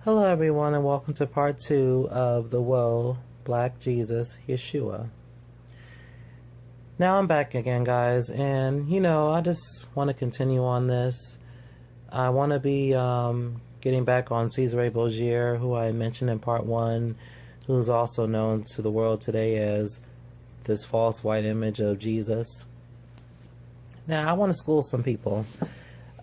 Hello everyone and welcome to part 2 of the Woe, Black Jesus, Yeshua. Now I'm back again, guys, and I just want to continue on this. I want to be getting back on Cesare Borgia, who I mentioned in part 1, who's also known to the world today as this false white image of Jesus. Now I want to school some people.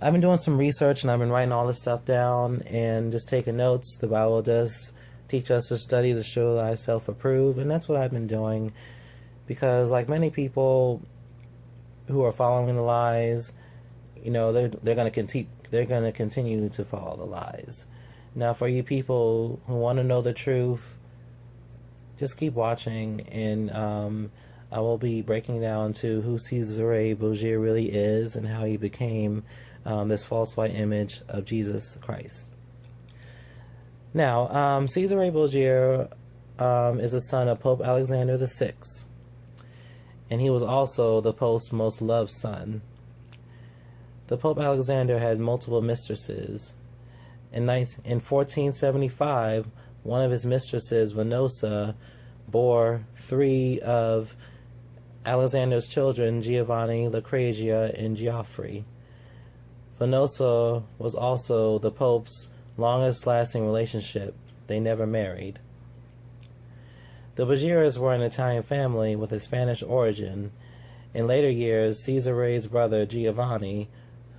I've been doing some research and I've been writing all this stuff down and just taking notes. The Bible does teach us to study to show thyself approved, and that's what I've been doing, because like many people who are following the lies, they're going to continue to follow the lies. Now, for you people who want to know the truth, just keep watching, and I will be breaking down to who Cesare Borgia really is and how he became this false white image of Jesus Christ. Now, Cesare Borgia is the son of Pope Alexander VI, and he was also the Pope's most loved son. The Pope Alexander had multiple mistresses. In 1475, one of his mistresses, Venosa, bore 3 of Alexander's children, Giovanni, Lucrezia, and Geoffrey. Venosa was also the Pope's longest-lasting relationship. They never married. The Borgias were an Italian family with a Spanish origin. In later years, Cesare's brother Giovanni,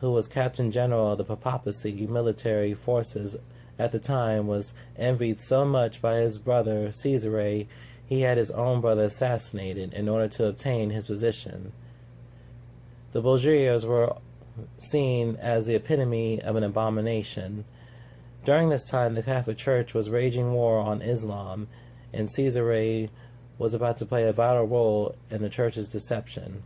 who was Captain General of the Papacy military forces at the time, was envied so much by his brother Cesare, he had his own brother assassinated in order to obtain his position. The Borgias were seen as the epitome of an abomination. During this time, the Catholic Church was waging war on Islam, and Cesare was about to play a vital role in the Church's deception.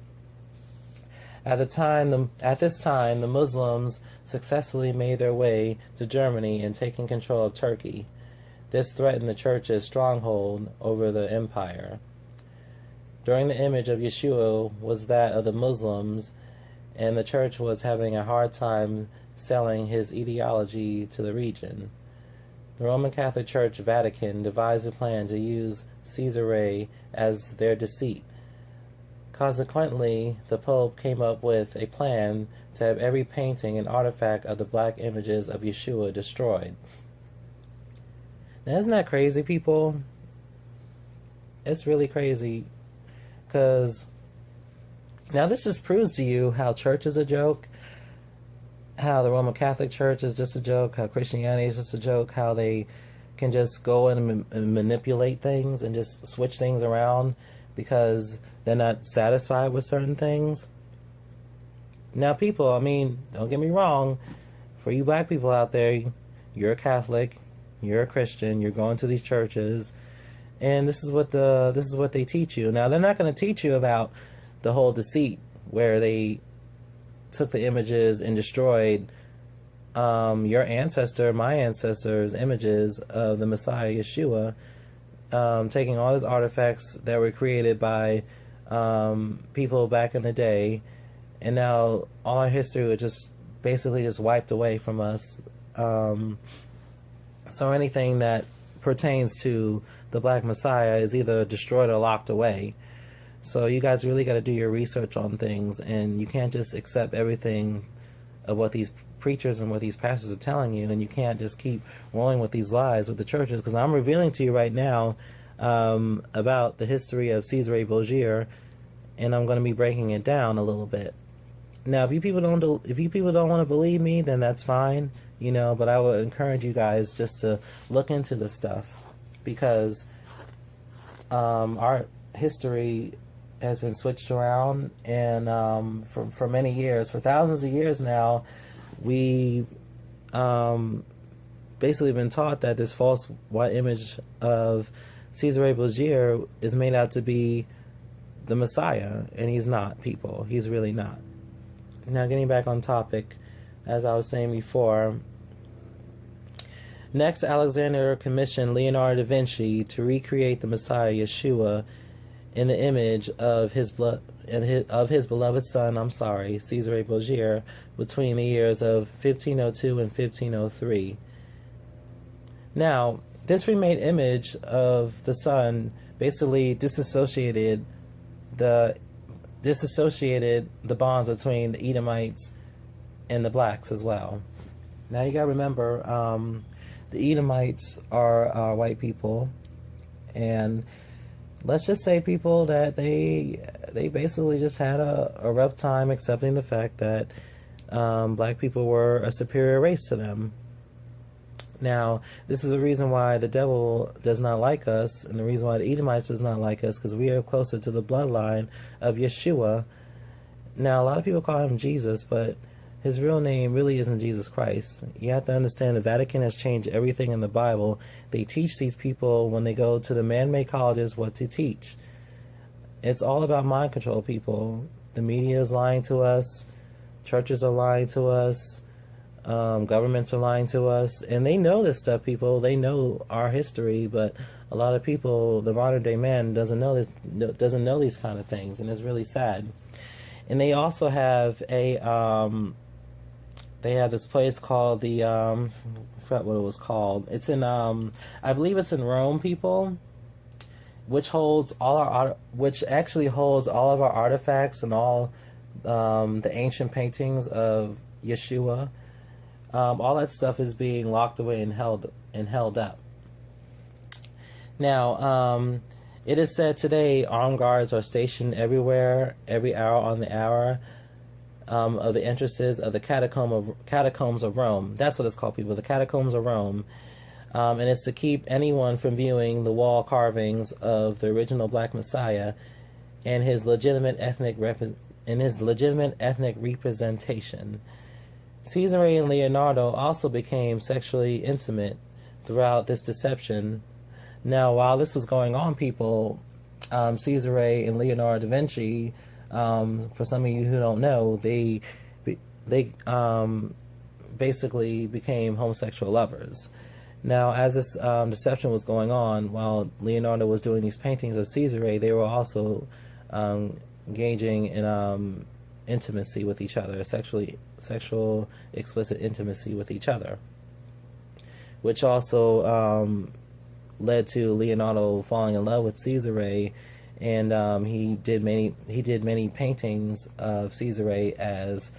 At this time, the Muslims successfully made their way to Germany and taking control of Turkey. This threatened the Church's stronghold over the empire. During the image of Yeshua was that of the Muslims, and the Church was having a hard time selling his ideology to the region. The Roman Catholic Church Vatican devised a plan to use Cesare as their deceit. Consequently, the Pope came up with a plan to have every painting and artifact of the black images of Yeshua destroyed. Now, isn't that crazy, people? It's really crazy, because now this just proves to you how church is a joke, how the Roman Catholic Church is just a joke, how Christianity is just a joke, how they can just go in and manipulate things and just switch things around because they're not satisfied with certain things. Now, people, don't get me wrong, for you black people out there, you're a Catholic, you're a Christian, you're going to these churches, and this is what they teach you. Now, they're not going to teach you about the whole deceit where they took the images and destroyed your ancestor, my ancestors' images of the Messiah Yeshua, taking all his artifacts that were created by people back in the day, and now all our history was just basically just wiped away from us. So anything that pertains to the Black Messiah is either destroyed or locked away. So you guys really got to do your research on things, and you can't just accept everything of what these preachers and what these pastors are telling you, and you can't just keep rolling with these lies with the churches, because I'm revealing to you right now about the history of Cesare Borgia, and I'm going to be breaking it down a little bit. Now, if you people don't want to believe me, then that's fine, but I would encourage you guys just to look into this stuff, because our history has been switched around, and for many years, for thousands of years now, we've basically been taught that this false white image of Cesare Borgia is made out to be the Messiah, and he's not, people. He's really not. Now, getting back on topic, as I was saying before, next, Alexander commissioned Leonardo da Vinci to recreate the Messiah Yeshua in the image of his beloved son, Cesare Borgia, between the years of 1502 and 1503. Now, this remade image of the sun basically disassociated the bonds between the Edomites and the blacks as well. Now you gotta remember, the Edomites are white people, and let's just say people that they basically just had a rough time accepting the fact that black people were a superior race to them. Now, this is the reason why the devil does not like us, and the reason why the Edomites does not like us, because we are closer to the bloodline of Yeshua. Now, a lot of people call him Jesus, but his real name really isn't Jesus Christ. You have to understand the Vatican has changed everything in the Bible. They teach these people when they go to the man-made colleges what to teach. It's all about mind control, people. The media is lying to us. Churches are lying to us. Governments are lying to us. And they know this stuff, people. They know our history, but a lot of people, the modern day man, doesn't know these kind of things, and it's really sad. And they also have they have this place called the I forgot what it was called. It's in I believe it's in Rome, people, which actually holds all of our artifacts and all the ancient paintings of Yeshua. All that stuff is being locked away and held up. Now, it is said today armed guards are stationed everywhere, every hour on the hour, of the entrances of the catacombs of Rome. That's what it's called, people, the catacombs of Rome. And it's to keep anyone from viewing the wall carvings of the original Black Messiah and his legitimate ethnic representation. Cesare and Leonardo also became sexually intimate throughout this deception. Now, while this was going on, people, Cesare and Leonardo da Vinci, for some of you who don't know, they basically became homosexual lovers. Now, as this deception was going on, while Leonardo was doing these paintings of Cesare, they were also engaging in intimacy with each other, sexual explicit intimacy with each other, which also led to Leonardo falling in love with Cesare, and he did many paintings of Cesare as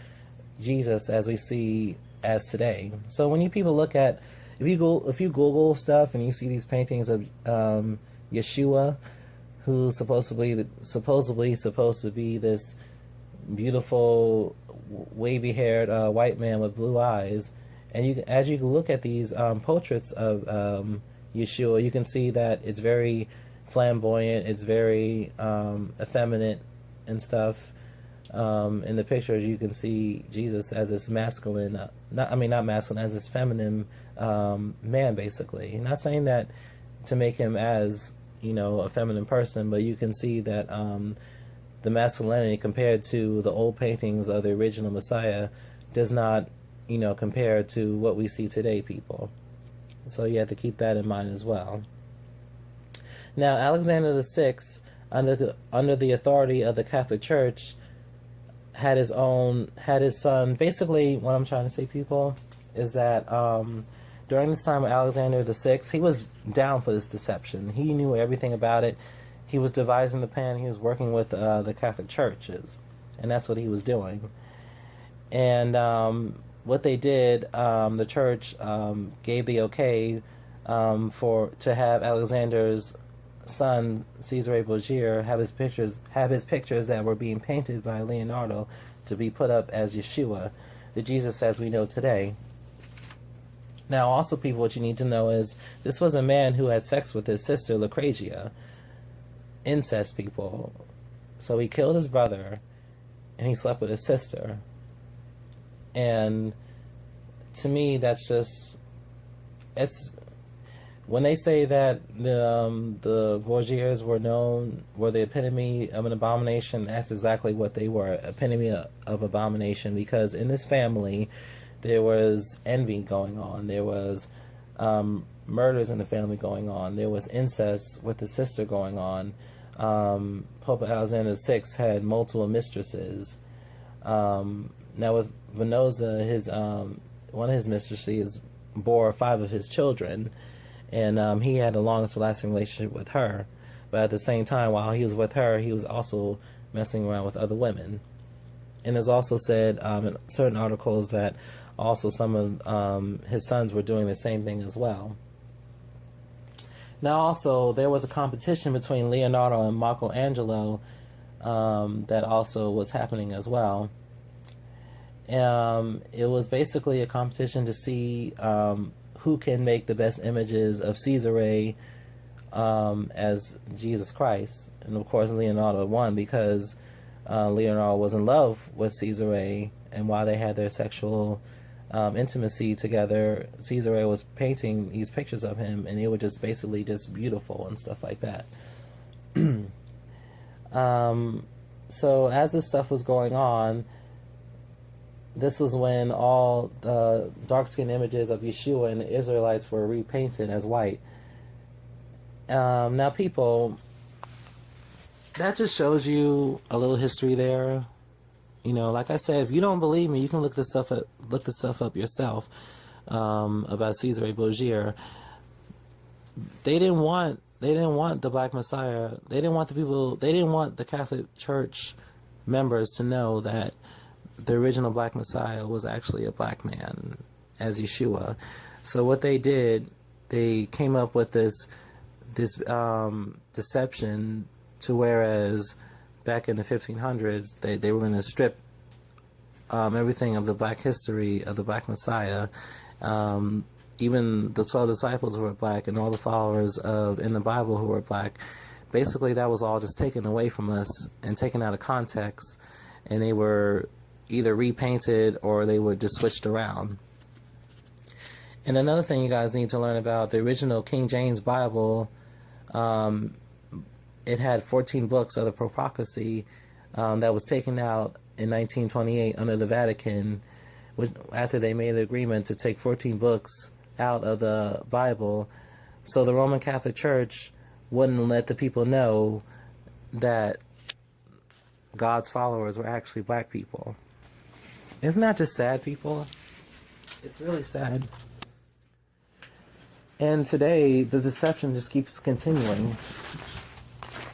Jesus, as we see as today. So when you people look at, if you Google stuff and you see these paintings of Yeshua, who's supposedly supposed to be this beautiful, wavy-haired white man with blue eyes, and as you look at these portraits of Yeshua, you can see that it's very flamboyant, it's very effeminate and stuff. In the pictures, you can see Jesus as this masculine, not masculine, as this feminine man, basically. Not saying that to make him as, a feminine person, but you can see that the masculinity compared to the old paintings of the original Messiah does not, compare to what we see today, people. So you have to keep that in mind as well. Now, Alexander the Sixth, under the authority of the Catholic Church, had his son. Basically, what I'm trying to say, people, is that during this time of Alexander the Sixth, he was down for this deception. He knew everything about it. He was devising the plan. He was working with the Catholic churches, and that's what he was doing. And what they did, the church gave the okay to have Alexander's son, Cesare Borgia, have his pictures that were being painted by Leonardo to be put up as Yeshua, the Jesus as we know today. Now, also, people, what you need to know is this was a man who had sex with his sister, Lucrezia. Incest, people. So he killed his brother, and he slept with his sister. And to me, that's just, when they say that the Borgias were the epitome of an abomination, that's exactly what they were, epitome of abomination, because in this family, there was envy going on, there was murders in the family going on, there was incest with the sister going on. Pope Alexander VI had multiple mistresses. Now with Venosa, one of his mistresses bore 5 of his children. and he had the longest lasting relationship with her. But at the same time, while he was with her, he was also messing around with other women. And it's also said in certain articles that also some of his sons were doing the same thing as well. Now also, there was a competition between Leonardo and Michelangelo that also was happening as well. It was basically a competition to see who can make the best images of Caesare as Jesus Christ. And of course, Leonardo won because Leonardo was in love with Caesare, and while they had their sexual intimacy together, Caesare was painting these pictures of him, and they were just basically just beautiful and stuff like that. So as this stuff was going on, this was when all the dark-skinned images of Yeshua and the Israelites were repainted as white. Now, people, that just shows you a little history there. You know, like I said, if you don't believe me, you can look this stuff up yourself about Caesar Borgia. They didn't want the Black Messiah. They didn't want the Catholic Church members to know that the original Black Messiah was actually a black man, as Yeshua. So what they did, they came up with this deception, to whereas back in the 1500s, they were going to strip everything of the black history of the Black Messiah. Even the 12 disciples who were black and all the followers in the Bible who were black, basically that was all just taken away from us and taken out of context, and they were either repainted or they were just switched around. And another thing you guys need to learn about the original King James Bible, it had 14 books of the prophecy that was taken out in 1928 under the Vatican, after they made the agreement to take 14 books out of the Bible, so the Roman Catholic Church wouldn't let the people know that God's followers were actually black people. Isn't that just sad, people? It's really sad. And today, the deception just keeps continuing.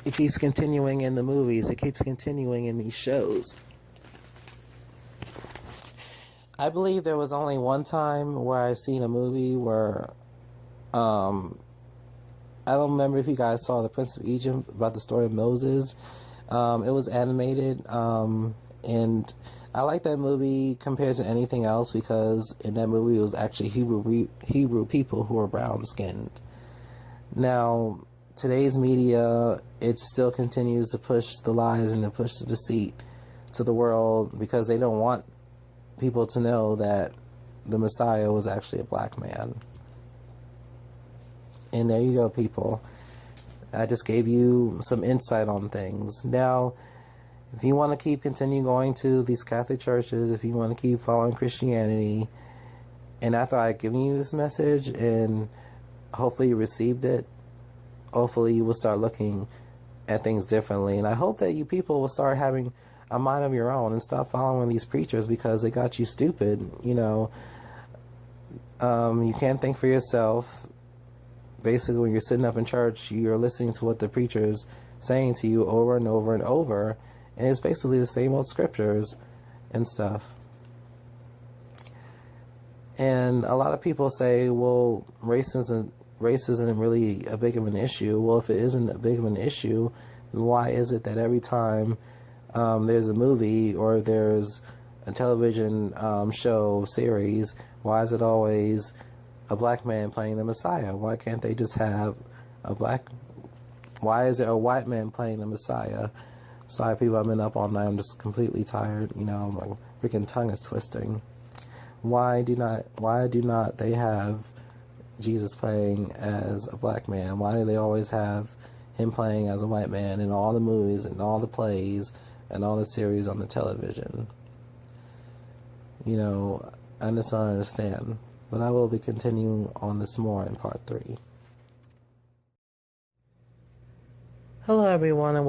It keeps continuing in the movies. It keeps continuing in these shows. I believe there was only one time where I seen a movie where, I don't remember if you guys saw The Prince of Egypt, about the story of Moses. It was animated, and I like that movie compared to anything else because in that movie it was actually Hebrew people who were brown skinned. Now, today's media, it still continues to push the lies and to push the deceit to the world because they don't want people to know that the Messiah was actually a black man. And there you go, people. I just gave you some insight on things. Now, if you want to continue going to these Catholic churches, if you want to keep following Christianity, and after I've given you this message, and hopefully you received it, hopefully you will start looking at things differently. And I hope that you people will start having a mind of your own and stop following these preachers because they got you stupid. You know, you can't think for yourself. Basically, when you're sitting up in church, you're listening to what the preacher's saying to you over and over and over, and it's basically the same old scriptures and stuff. And a lot of people say, well, race isn't really a big of an issue. Well, if it isn't a big of an issue, then why is it that every time there's a movie or there's a television show, series, why is it always a black man playing the Messiah? Why can't they just have why is it a white man playing the Messiah? Sorry, people, I've been up all night. I'm just completely tired. You know, my freaking tongue is twisting. Why do not they have Jesus playing as a black man? Why do they always have him playing as a white man in all the movies and all the plays and all the series on the television? You know, I just don't understand. But I will be continuing on this more in part 3. Hello, everyone, and